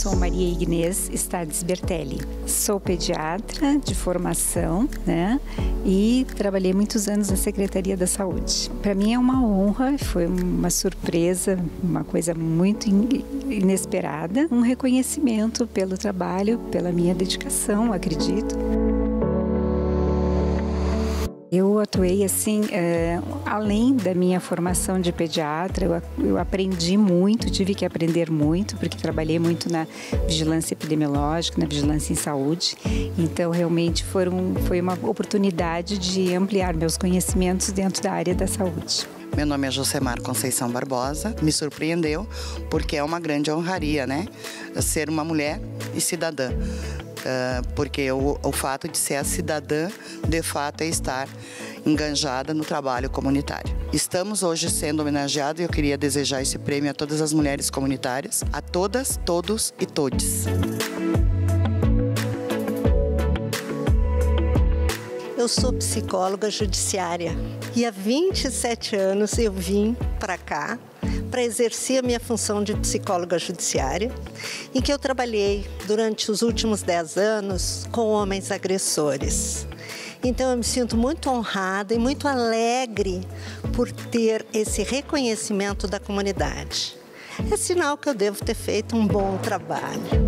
sou Maria Ignez Stades Bertelli. Sou pediatra de formação, né? E trabalhei muitos anos na Secretaria da Saúde. Para mim é uma honra, foi uma surpresa, uma coisa muito inesperada, um reconhecimento pelo trabalho, pela minha dedicação, acredito. Eu atuei assim, além da minha formação de pediatra, eu aprendi muito, tive que aprender muito, porque trabalhei muito na vigilância epidemiológica, na vigilância em saúde. Então, realmente foi uma oportunidade de ampliar meus conhecimentos dentro da área da saúde. Meu nome é Josemar Conceição Barbosa. Me surpreendeu porque é uma grande honraria, né? Ser uma mulher e cidadã. Porque o fato de ser a cidadã, de fato, é estar engajada no trabalho comunitário. Estamos hoje sendo homenageados e eu queria desejar esse prêmio a todas as mulheres comunitárias, a todas, todos e todes. Eu sou psicóloga judiciária e há 27 anos eu vim para cá para exercer a minha função de psicóloga judiciária, em que eu trabalhei durante os últimos 10 anos com homens agressores. Então eu me sinto muito honrada e muito alegre por ter esse reconhecimento da comunidade. É sinal que eu devo ter feito um bom trabalho.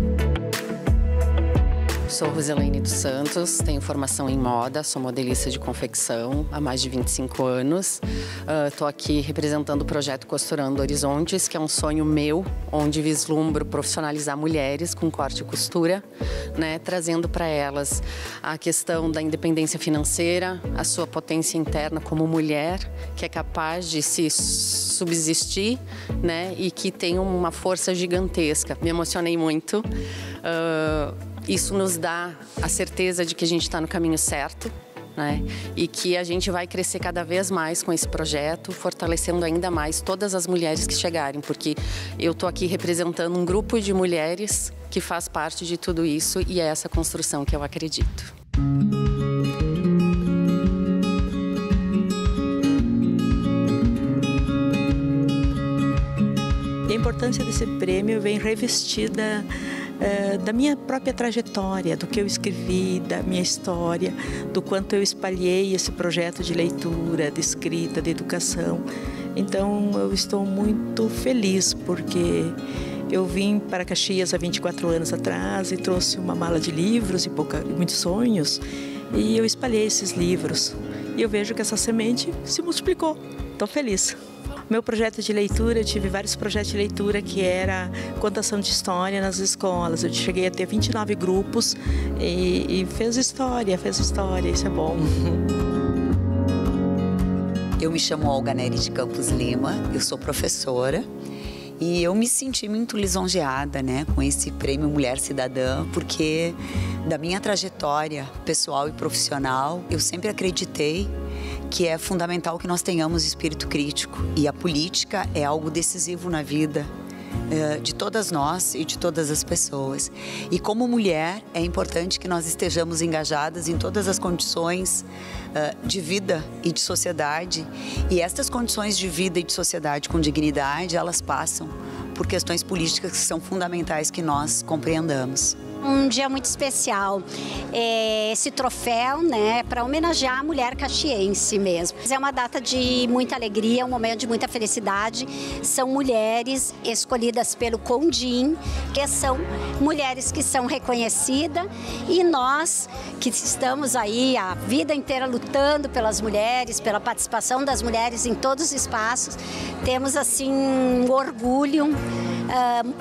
Sou Roselene dos Santos, tenho formação em moda, sou modelista de confecção há mais de 25 anos. Estou aqui representando o projeto Costurando Horizontes, que é um sonho meu, onde vislumbro profissionalizar mulheres com corte e costura, né, trazendo para elas a questão da independência financeira, a sua potência interna como mulher, que é capaz de se subsistir, né, e que tem uma força gigantesca. Me emocionei muito. Isso nos dá a certeza de que a gente está no caminho certo, né? E que a gente vai crescer cada vez mais com esse projeto, fortalecendo ainda mais todas as mulheres que chegarem, porque eu estou aqui representando um grupo de mulheres que faz parte de tudo isso e é essa construção que eu acredito. A importância desse prêmio vem revestida da minha própria trajetória, do que eu escrevi, da minha história, do quanto eu espalhei esse projeto de leitura, de escrita, de educação. Então eu estou muito feliz porque eu vim para Caxias há 24 anos atrás e trouxe uma mala de livros e muitos sonhos e eu espalhei esses livros e eu vejo que essa semente se multiplicou. Estou feliz. Meu projeto de leitura, eu tive vários projetos de leitura que era contação de história nas escolas. Eu cheguei a ter 29 grupos e fez história, isso é bom. Eu me chamo Olga Nery de Campos Lima, eu sou professora e eu me senti muito lisonjeada, né, com esse prêmio Mulher Cidadã, porque da minha trajetória pessoal e profissional, eu sempre acreditei que é fundamental que nós tenhamos espírito crítico e a política é algo decisivo na vida de todas nós e de todas as pessoas. E como mulher, é importante que nós estejamos engajadas em todas as condições de vida e de sociedade. E estas condições de vida e de sociedade com dignidade, elas passam por questões políticas que são fundamentais que nós compreendamos. Um dia muito especial, esse troféu, né, para homenagear a mulher caxiense mesmo. É uma data de muita alegria, um momento de muita felicidade. São mulheres escolhidas pelo CONDIM, que são mulheres que são reconhecidas, e nós que estamos aí a vida inteira lutando pelas mulheres, pela participação das mulheres em todos os espaços, temos assim um orgulho,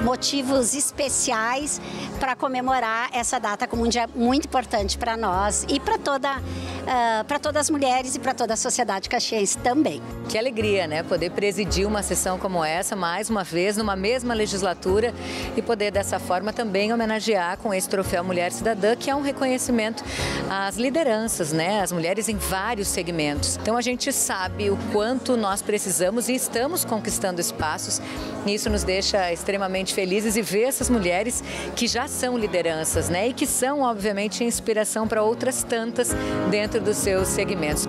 motivos especiais para comemorar essa data como um dia muito importante para nós e para todas as mulheres e para toda a sociedade caxiense também. Que alegria, né? Poder presidir uma sessão como essa, mais uma vez, numa mesma legislatura e poder dessa forma também homenagear com esse troféu Mulher Cidadã, que é um reconhecimento às lideranças, né? As mulheres em vários segmentos. Então a gente sabe o quanto nós precisamos e estamos conquistando espaços e isso nos deixa extremamente felizes e ver essas mulheres que já são lideranças, né? E que são, obviamente, inspiração para outras tantas dentro dos seus segmentos.